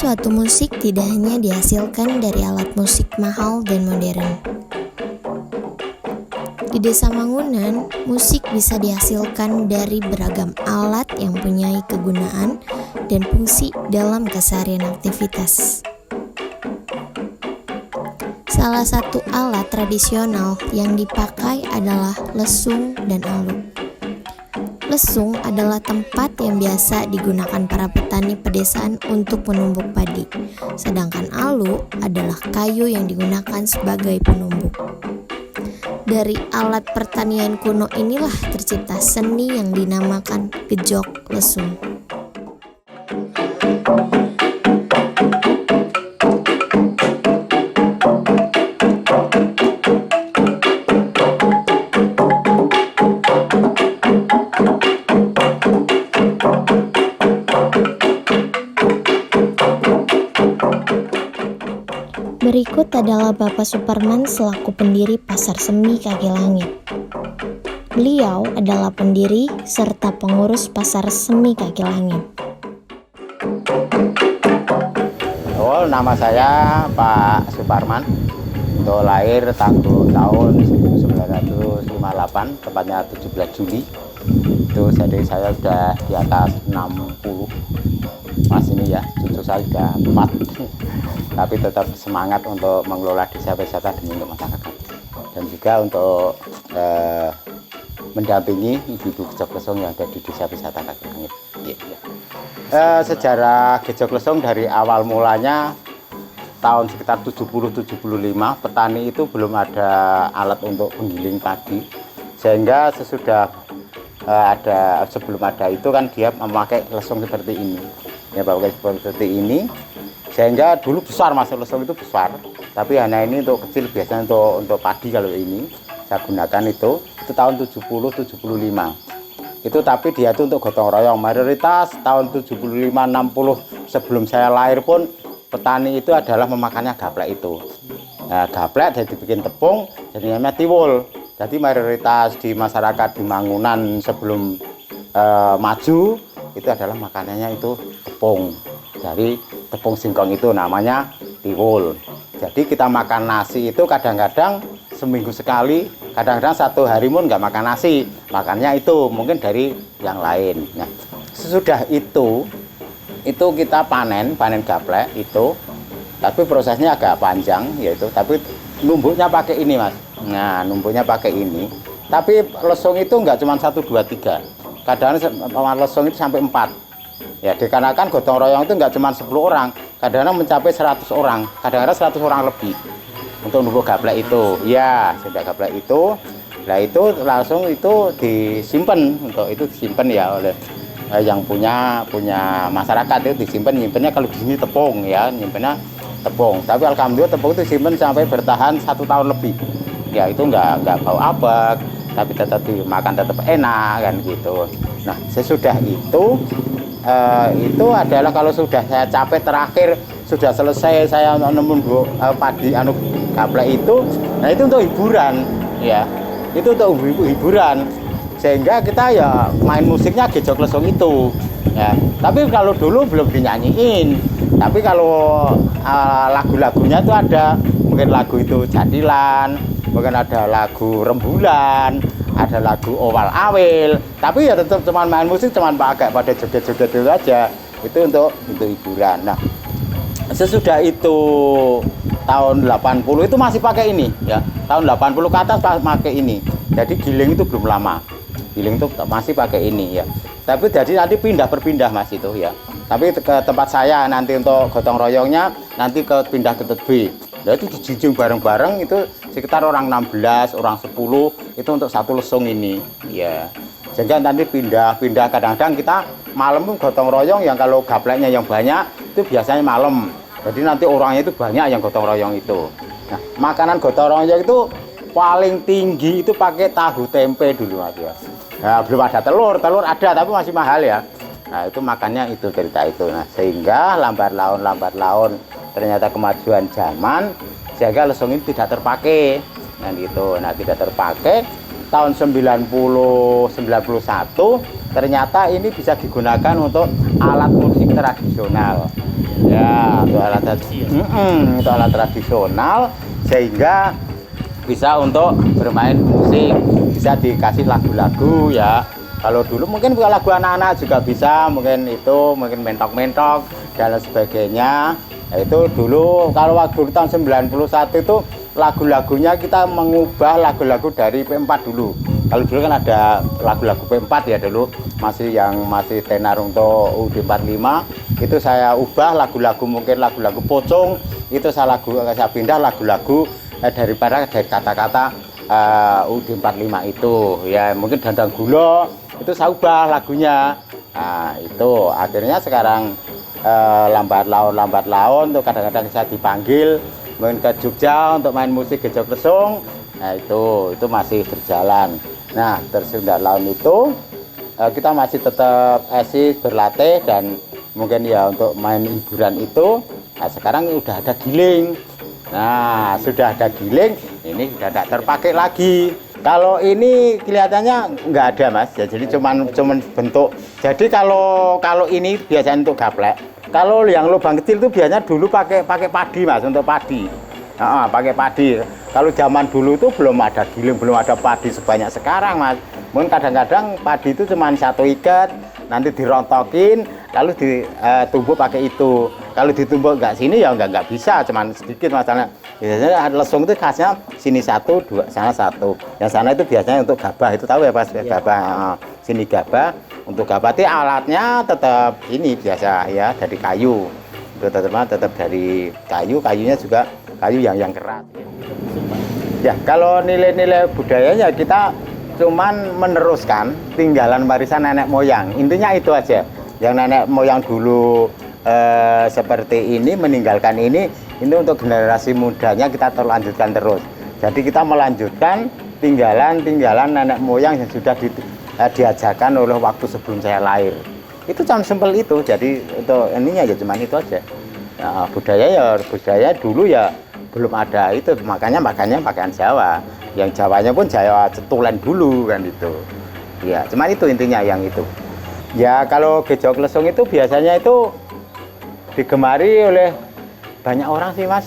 suatu musik tidak hanya dihasilkan dari alat musik mahal dan modern. Di Desa Mangunan, musik bisa dihasilkan dari beragam alat yang mempunyai kegunaan dan fungsi dalam keseharian aktivitas. Salah satu alat tradisional yang dipakai adalah lesung dan alu. Lesung adalah tempat yang biasa digunakan para petani pedesaan untuk menumbuk padi, sedangkan alu adalah kayu yang digunakan sebagai penumbuk. Dari alat pertanian kuno inilah tercipta seni yang dinamakan gejok lesung. Berikut adalah Bapak Suparman selaku pendiri Pasar Semi Kaki Langit. Beliau adalah pendiri serta pengurus Pasar Semi Kaki Langit. Nama saya Pak Suparman. Untuk lahir tahun 1958, tepatnya 17 Juli. Itu jadi saya sudah di atas 60. Mas ini ya, cucu saya sudah 4. Tapi tetap semangat untuk mengelola desa wisata demi untuk masyarakat, dan juga untuk mendampingi ibu-ibu gejok lesung yang ada di desa wisata Kaki Langit. Sejarah gejok lesung dari awal mulanya tahun sekitar 70-75, petani itu belum ada alat untuk penggiling padi, sehingga sebelum ada itu kan dia memakai lesung seperti ini, ya pakai seperti ini. Sehingga dulu besar, Mas, lesung itu besar, tapi hanya ini untuk kecil, biasanya untuk padi. Kalau ini saya gunakan itu tahun 70-75 itu, tapi dia itu untuk gotong royong. Mayoritas tahun 75-60 sebelum saya lahir pun petani itu adalah memakannya gaplek itu. Nah, gaplek jadi bikin tepung, jadi namanya tiwul. Jadi mayoritas di masyarakat di Mangunan sebelum maju itu adalah makanannya itu tepung. Dari tepung singkong itu namanya tiwul. Jadi kita makan nasi itu kadang-kadang seminggu sekali, kadang-kadang satu hari pun nggak makan nasi, makannya itu mungkin dari yang lain. Nah, sesudah itu kita panen gaplek itu, tapi prosesnya agak panjang, yaitu tapi numbuknya pakai ini, Mas. Nah, numbuknya pakai ini, tapi lesung itu nggak cuma 1, 2, 3, kadang-kadang lesung itu sampai 4. Ya, dikarenakan gotong royong itu nggak cuma 10 orang, kadang-kadang mencapai 100 orang, kadang-kadang 100 orang lebih untuk numbuk gaplek itu. Ya, sudah gaplek itu, nah itu langsung itu disimpan, untuk itu disimpan ya oleh yang punya masyarakat, itu disimpan, nyimpennya kalau di sini tepung ya, nyimpennya tepung. Tapi alhamdulillah tepung itu disimpan sampai bertahan 1 tahun lebih. Ya, itu nggak bau abak, tapi tetap dimakan tetap enak kan gitu. Nah, sesudah itu adalah kalau sudah saya capek terakhir, sudah selesai saya nemu padi gaplek itu, nah itu untuk hiburan ya, itu untuk hiburan, sehingga kita ya main musiknya gejok lesung itu ya. Tapi kalau dulu belum dinyanyiin, tapi kalau lagu-lagunya itu ada, mungkin lagu itu Jadilan, mungkin ada lagu Rembulan, ada lagu Owal Awil, tapi ya tetap cuman main musik, cuman pakai pada joget-joget itu aja. Itu untuk hiburan. Nah, sesudah itu tahun 80 itu masih pakai ini ya. Tahun 80 ke atas pakai ini. Jadi giling itu belum lama. Giling itu masih pakai ini ya. Tapi jadi nanti berpindah, Mas, itu ya. Tapi ke tempat saya nanti untuk gotong royongnya nanti pindah ke tempat B. Nah, itu dijunjung bareng-bareng, itu sekitar orang 16, orang 10 itu untuk satu lesung ini ya. Sehingga nanti pindah kadang-kadang kita malam pun gotong royong, yang kalau gapleknya yang banyak itu biasanya malam. Jadi nanti orangnya itu banyak yang gotong royong itu. Nah, makanan gotong royong itu paling tinggi itu pakai tahu tempe dulu, Mas ya. Nah, belum ada telur ada tapi masih mahal ya. Nah, itu makannya itu cerita itu. Nah, sehingga lambat laun ternyata kemajuan zaman sehingga lesung ini tidak terpakai. Nah, gitu. Nah, tidak terpakai tahun 91 ternyata ini bisa digunakan untuk alat musik tradisional. Ya, untuk alat untuk alat tradisional sehingga bisa untuk bermain musik, bisa dikasih lagu-lagu ya. Kalau dulu mungkin lagu anak-anak juga bisa, mungkin itu mungkin mentok-mentok dan lain sebagainya. Nah, itu dulu kalau waktu tahun 91 itu lagu-lagunya kita mengubah lagu-lagu dari P4 dulu. Kalau dulu kan ada lagu-lagu P4 ya dulu, masih tenar untuk UD45, itu saya ubah lagu-lagu, mungkin lagu-lagu pocong itu saya pindah lagu-lagu dari kata-kata UD45 itu ya, mungkin Dandang Gula itu saya ubah lagunya. Nah, itu akhirnya sekarang lambat laun tuh kadang-kadang saya dipanggil mungkin ke Jogja untuk main musik Gejok Lesung. Nah, itu masih berjalan. Nah, tersundak laun itu kita masih tetap eksis berlatih dan mungkin ya untuk main hiburan itu. Nah, sekarang udah ada giling. Nah, sudah ada giling, ini sudah tidak terpakai lagi. Kalau ini kelihatannya nggak ada, Mas. Ya, jadi cuman bentuk. Jadi kalau ini biasanya untuk gaplek. Kalau yang lubang kecil itu biasanya dulu pakai padi, Mas, untuk padi. Pakai padi. Kalau zaman dulu itu belum ada giling, belum ada padi sebanyak sekarang, Mas. Mungkin kadang-kadang padi itu cuma satu ikat, nanti dirontokin, lalu ditumbuk pakai itu. Kalau ditumbuk nggak sini ya nggak bisa, cuman sedikit masalahnya. Biasanya lesung itu khasnya sini satu, dua, sana satu. Yang sana itu biasanya untuk gabah, itu tahu ya Pak, gabah. Sini gabah, untuk gabah itu alatnya tetap ini biasa ya dari kayu. Itu tetap dari kayu, kayunya juga kayu yang keras. Ya, kalau nilai-nilai budayanya kita cuman meneruskan tinggalan warisan nenek moyang. Intinya itu aja. Yang nenek moyang dulu seperti ini meninggalkan ini untuk generasi mudanya kita lanjutkan terus. Jadi kita melanjutkan tinggalan nenek moyang yang sudah diajarkan oleh waktu sebelum saya lahir. Itu cuma simpel itu. Jadi untuk ininya ya cuma itu aja. Nah, budaya dulu ya belum ada itu, makanya pakaian Jawa. Yang Jawanya pun Jawa cetulen dulu kan itu. Ya, cuma itu intinya yang itu. Ya, kalau Gejok Lesung itu biasanya itu digemari oleh banyak orang sih, Mas.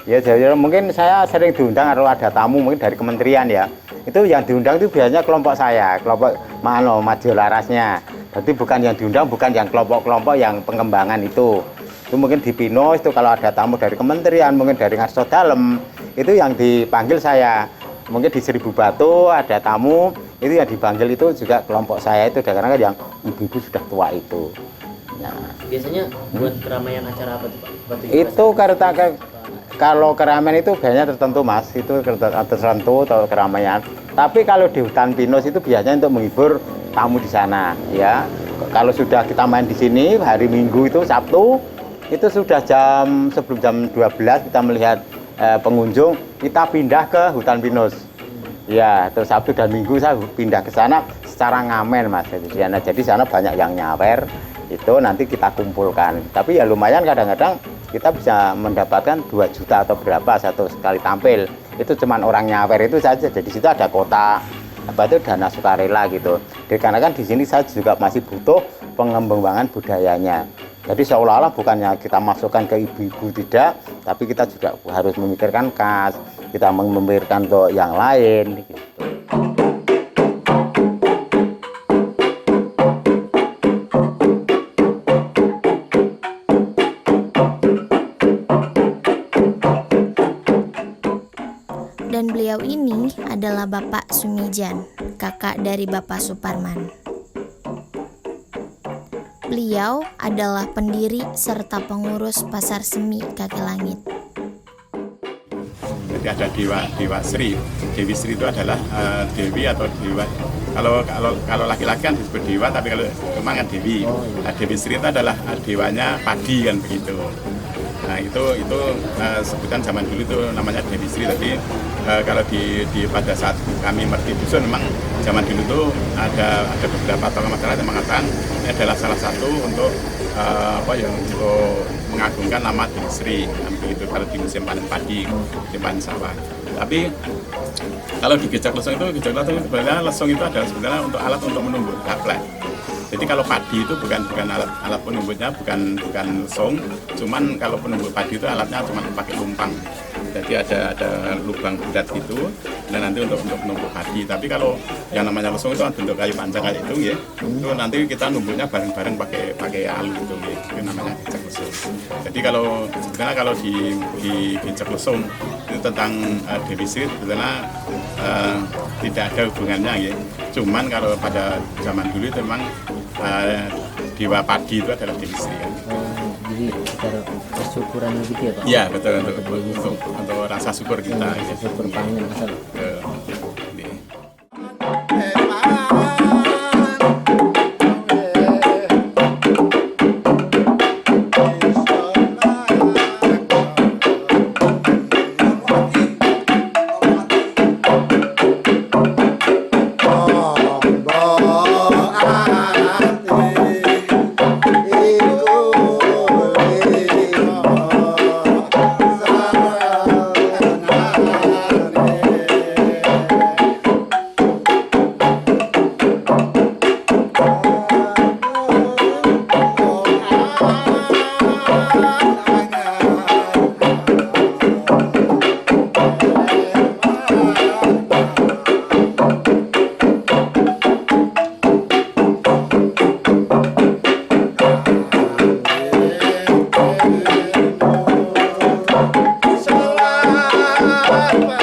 Ya, jadi mungkin saya sering diundang kalau ada tamu mungkin dari kementerian ya. Itu yang diundang itu biasanya kelompok saya, kelompok Maju Larasnya. Berarti bukan yang diundang, bukan yang kelompok-kelompok yang pengembangan itu. Itu mungkin di Pinus itu kalau ada tamu dari kementerian, mungkin dari Ngarso Dalem, itu yang dipanggil saya. Mungkin di Seribu Batu ada tamu, itu yang dipanggil itu juga kelompok saya itu, karena yang ibu-ibu sudah tua itu. Nah, biasanya buat keramaian acara apa tuh Pak? Itu kalau keramaian itu biasanya tertentu, Mas, itu tertentu atau keramaian. Tapi kalau di hutan pinus itu biasanya untuk menghibur tamu di sana, ya. Kalau sudah kita main di sini hari Minggu itu Sabtu, itu sudah sebelum jam 12 kita melihat pengunjung, kita pindah ke hutan pinus. Ya, terus Sabtu dan Minggu saya pindah ke sana secara ngamen, Mas. Jadi sana banyak yang nyawer. Itu nanti kita kumpulkan. Tapi ya lumayan, kadang-kadang kita bisa mendapatkan 2 juta atau berapa satu sekali tampil. Itu cuman orang nyawer itu saja. Jadi situ ada kota itu dana sukarela gitu. Dikarenakan di sini saya juga masih butuh pengembangan budayanya. Jadi seolah-olah bukannya kita masukkan ke ibu-ibu, tidak, tapi kita juga harus memikirkan kas, kita memikirkan untuk yang lain gitu. Dan beliau ini adalah Bapak Sumijan, kakak dari Bapak Suparman. Beliau adalah pendiri serta pengurus Pasar Semi Kaki Langit. Jadi ada Dewa Sri. Dewi Sri itu adalah dewi atau dewa. Kalau laki-laki kan disebut dewa, tapi kalau cuma kan dewi. Nah, Dewi Sri itu adalah dewanya padi kan begitu. Nah itu sebutan zaman dulu itu namanya Dewi Sri. Tapi kalau pada saat kami merti dusun memang zaman dulu tuh ada beberapa tokoh masyarakat yang mengatakan ini adalah salah satu untuk untuk mengagungkan nama Dewi Sri kan begitu kalau di musim panen padi, di panen sawah. Tapi kalau di gejak lesung itu sebenarnya lesung itu adalah sebenarnya untuk alat untuk menumbuk gaplek. Jadi kalau padi itu bukan alat penumbuknya bukan lesung, cuman kalau penumbuk padi itu alatnya cuma pakai lumpang. Jadi ada lubang bulat gitu, dan nanti untuk menumbuk padi. Tapi kalau yang namanya lesung itu kan bentuk kayu panjang kayak itu ya. Itu nanti kita numbuknya bareng-bareng pakai alu gitu ya. Itu namanya gejak lesung. Jadi sebenarnya kalau di gejak lesung itu tentang Dewi Sri sebenarnya tidak ada hubungannya ya. Cuman kalau pada zaman dulu itu memang dewa padi itu adalah Dewi Sri kan. Jadi secara kesyukuran gitu ya Pak? Iya betul untuk rasa syukur kita. Rasa syukur panen asal. Selamat